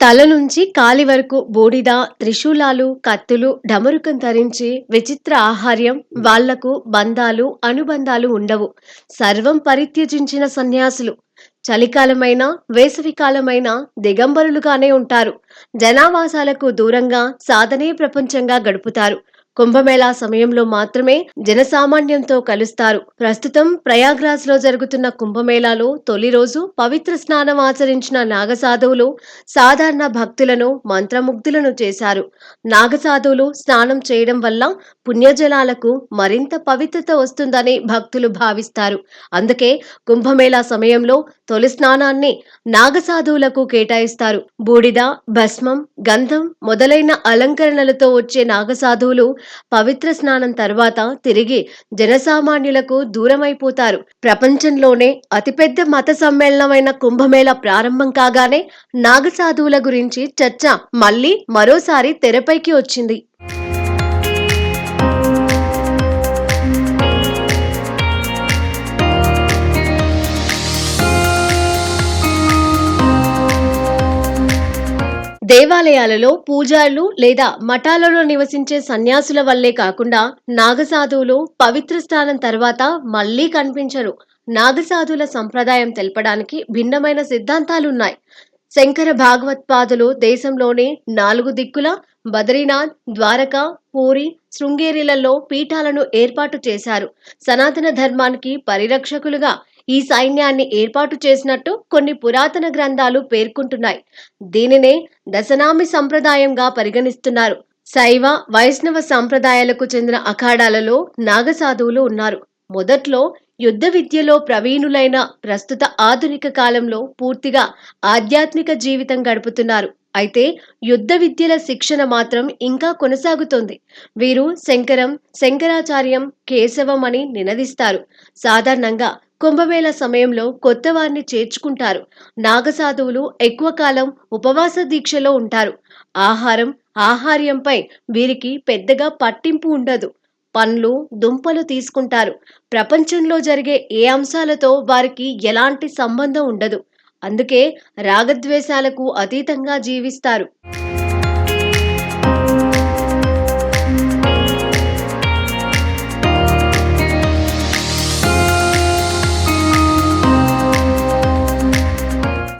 తల నుంచి కాలి వరకు బూడిద, త్రిశూలాలు, కత్తులు, డమరుకం ధరించి విచిత్ర ఆహార్యం. వాళ్లకు బంధాలు, అనుబంధాలు ఉండవు. సర్వం పరిత్యజించిన సన్యాసులు. చలికాలమైనా, వేసవికాలమైనా దిగంబరులుగానే ఉంటారు. జనావాసాలకు దూరంగా సాధనే ప్రపంచంగా గడుపుతారు. కుంభమేళా సమయంలో మాత్రమే జనసామాన్యంతో కలుస్తారు. ప్రస్తుతం ప్రయాగ్రాజ్ లో జరుగుతున్న కుంభమేళాలో తొలి రోజు పవిత్ర స్నానం ఆచరించిన నాగసాధువులు సాధారణ భక్తులను మంత్రముగ్ధులను చేశారు. నాగసాధువులు స్నానం చేయడం వల్ల పుణ్యజలాలకు మరింత పవిత్రత వస్తుందని భక్తులు భావిస్తారు. అందుకే కుంభమేళా సమయంలో తొలి స్నానాన్ని నాగసాధువులకు కేటాయిస్తారు. బూడిద, భస్మం, గంధం మొదలైన అలంకరణలతో వచ్చే నాగసాధువులు పవిత్ర స్నానం తర్వాత తిరిగి జనసామాన్యులకు దూరమైపోతారు. ప్రపంచంలోనే అతిపెద్ద మత సమ్మేళనమైన కుంభమేళా ప్రారంభం కాగానే నాగసాధువుల గురించి చర్చ మళ్ళీ మరోసారి తెరపైకి వచ్చింది. దేవాలయాలలో పూజారులు లేదా మఠాలలో నివసించే సన్యాసుల వల్లే కాకుండా నాగసాధువులు పవిత్ర స్నానం తర్వాత మళ్లీ కనిపించరు. నాగసాధువుల సంప్రదాయం తెలపడానికి భిన్నమైన సిద్ధాంతాలున్నాయి. శంకర భాగవత్పాదులు దేశంలోని 4 దిక్కుల బద్రీనాథ్, ద్వారకా, పూరి, శృంగేరిలలో పీఠాలను ఏర్పాటు చేశారు. సనాతన ధర్మానికి పరిరక్షకులుగా ఈ సైన్యాన్ని ఏర్పాటు చేసినట్టు కొన్ని పురాతన గ్రంథాలు పేర్కొంటున్నాయి. దీనినే దశనామి సంప్రదాయంగా పరిగణిస్తున్నారు. శైవ, వైష్ణవ సంప్రదాయాలకు చెందిన అఖాడాలలో నాగసాధువులు ఉన్నారు. మొదట్లో యుద్ధ విద్యలో ప్రవీణులైన ప్రస్తుత ఆధునిక కాలంలో పూర్తిగా ఆధ్యాత్మిక జీవితం గడుపుతున్నారు. అయితే యుద్ధ విద్యల శిక్షణ మాత్రం ఇంకా కొనసాగుతోంది. వీరు శంకరం, శంకరాచార్యం, కేశవం అని నినదిస్తారు. సాధారణంగా కుంభమేళ సమయంలో కొత్త వారిని చేర్చుకుంటారు. నాగసాధువులు ఎక్కువ కాలం ఉపవాస దీక్షలో ఉంటారు. ఆహార్యంపై వీరికి పెద్దగా పట్టింపు ఉండదు. పండ్లు, దుంపలు తీసుకుంటారు. ప్రపంచంలో జరిగే ఏ అంశాలతో వారికి ఎలాంటి సంబంధం ఉండదు. అందుకే రాగద్వేషాలకు అతీతంగా జీవిస్తారు.